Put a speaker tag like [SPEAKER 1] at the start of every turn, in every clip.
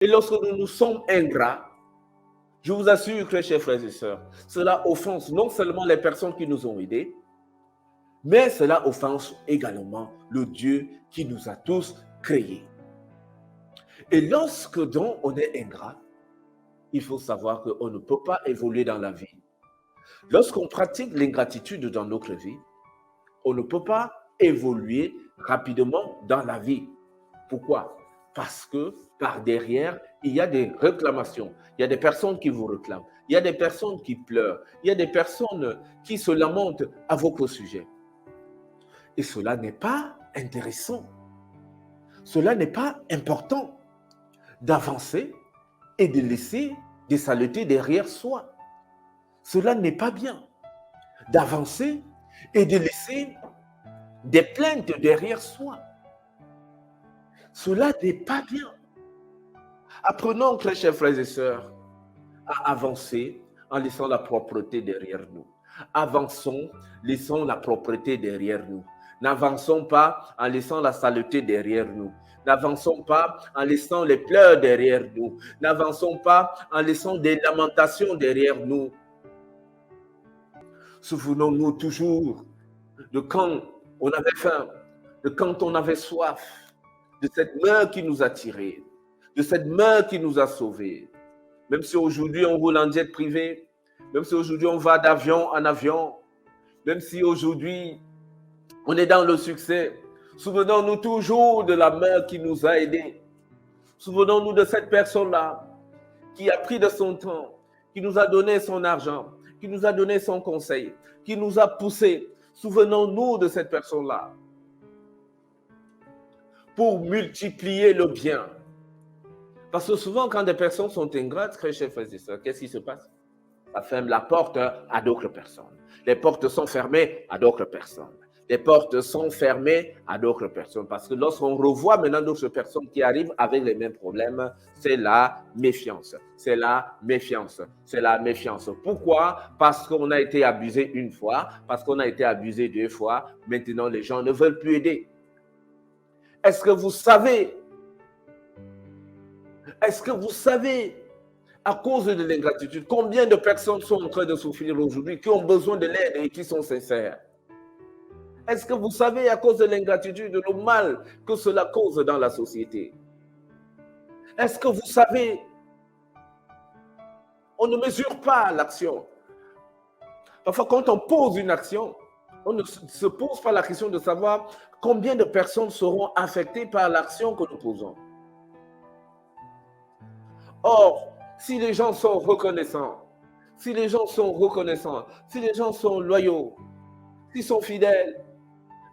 [SPEAKER 1] Et lorsque nous nous sommes ingrats, je vous assure que, chers frères et sœurs, cela offense non seulement les personnes qui nous ont aidés, mais cela offense également le Dieu qui nous a tous créés. Et lorsque donc on est ingrat, il faut savoir qu'on ne peut pas évoluer dans la vie. Lorsqu'on pratique l'ingratitude dans notre vie, on ne peut pas évoluer rapidement dans la vie. Pourquoi? Parce que par derrière, il y a des réclamations. Il y a des personnes qui vous réclament. Il y a des personnes qui pleurent. Il y a des personnes qui se lamentent à votre sujet. Et cela n'est pas intéressant. Cela n'est pas important d'avancer et de laisser des saletés derrière soi. Cela n'est pas bien d'avancer et de laisser des plaintes derrière soi. Cela n'est pas bien. Apprenons, très chers frères et sœurs, à avancer en laissant la propreté derrière nous. Avançons, laissons la propreté derrière nous. N'avançons pas en laissant la saleté derrière nous. N'avançons pas en laissant les pleurs derrière nous. N'avançons pas en laissant des lamentations derrière nous. Souvenons-nous toujours de quand on avait faim, de quand on avait soif, de cette main qui nous a tirés, de cette main qui nous a sauvés. Même si aujourd'hui on roule en jet privé, même si aujourd'hui on va d'avion en avion, même si aujourd'hui on est dans le succès, souvenons-nous toujours de la main qui nous a aidés. Souvenons-nous de cette personne-là qui a pris de son temps, qui nous a donné son argent, qui nous a donné son conseil, qui nous a poussés. Souvenons-nous de cette personne-là pour multiplier le bien. Parce que souvent, quand des personnes sont ingrates, très chers frères et sœurs, qu'est-ce qui se passe? Ça ferme la porte à d'autres personnes. Les portes sont fermées à d'autres personnes. Les portes sont fermées à d'autres personnes. Parce que lorsqu'on revoit maintenant d'autres personnes qui arrivent avec les mêmes problèmes, c'est la méfiance. C'est la méfiance. C'est la méfiance. Pourquoi? Parce qu'on a été abusé une fois, parce qu'on a été abusé deux fois. Maintenant, les gens ne veulent plus aider. Est-ce que vous savez, à cause de l'ingratitude, combien de personnes sont en train de souffrir aujourd'hui, qui ont besoin de l'aide et qui sont sincères? Est-ce que vous savez, à cause de l'ingratitude, le mal que cela cause dans la société? Est-ce que vous savez, on ne mesure pas l'action. Parfois, quand on pose une action, on ne se pose pas la question de savoir combien de personnes seront affectées par l'action que nous posons. Or, si les gens sont reconnaissants, si les gens sont loyaux, s'ils sont fidèles,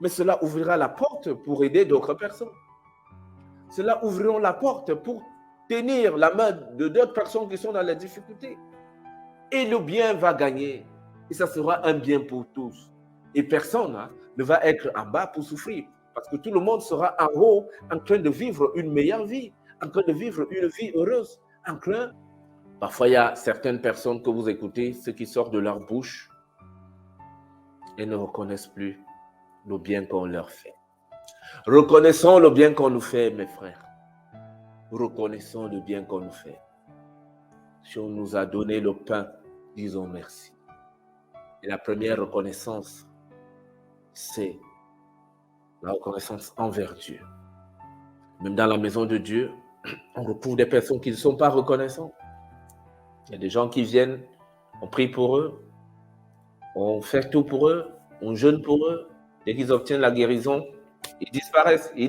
[SPEAKER 1] mais cela ouvrira la porte pour aider d'autres personnes. Cela ouvrira la porte pour tenir la main de d'autres personnes qui sont dans la difficulté. Et le bien va gagner. Et ça sera un bien pour tous. Et personne ne va être en bas pour souffrir. Parce que tout le monde sera en haut, en train de vivre une meilleure vie, en train de vivre une vie heureuse. Parfois, il y a certaines personnes que vous écoutez, ce qui sort de leur bouche, et ne reconnaissent plus le bien qu'on leur fait. Reconnaissons le bien qu'on nous fait, mes frères. Reconnaissons le bien qu'on nous fait. Si on nous a donné le pain, disons merci. Et la première reconnaissance, c'est la reconnaissance envers Dieu. Même dans la maison de Dieu, on retrouve des personnes qui ne sont pas reconnaissantes. Il y a des gens qui viennent, on prie pour eux, on fait tout pour eux, on jeûne pour eux. Dès qu'ils obtiennent la guérison, ils disparaissent. Ils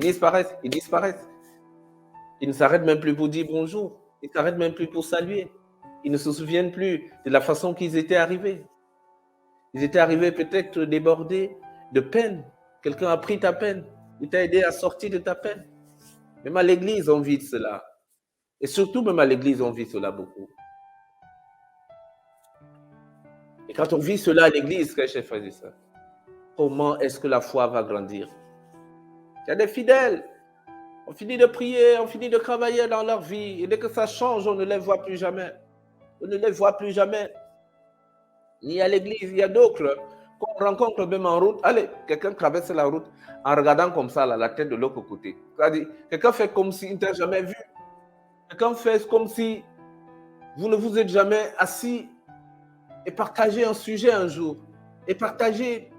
[SPEAKER 1] ne s'arrêtent même plus pour dire bonjour. Ils ne s'arrêtent même plus pour saluer. Ils ne se souviennent plus de la façon qu'ils étaient arrivés. Ils étaient arrivés peut-être débordés de peine. Quelqu'un a pris ta peine. Il t'a aidé à sortir de ta peine. Même à l'église, on vit cela. Et surtout, même à l'église, on vit cela beaucoup. Et quand on vit cela à l'église, très chers frères et sœurs, comment est-ce que la foi va grandir? Il y a des fidèles. On finit de prier, on finit de travailler dans leur vie. Et dès que ça change, on ne les voit plus jamais. On ne les voit plus jamais. Ni à l'église, il y a d'autres qu'on rencontre même en route. Allez, quelqu'un traverse la route en regardant comme ça, là, la tête de l'autre côté. C'est-à-dire, quelqu'un fait comme s'il ne t'a jamais vu. Quelqu'un fait comme si vous ne vous êtes jamais assis et partagé un sujet un jour, et partagé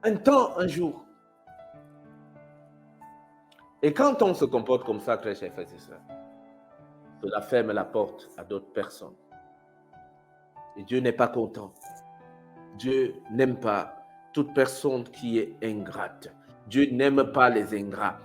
[SPEAKER 1] un temps un jour. Et quand on se comporte comme ça, très chers frères et sœurs, cela ferme la porte à d'autres personnes. Et Dieu n'est pas content. Dieu n'aime pas toute personne qui est ingrate. Dieu n'aime pas les ingrats.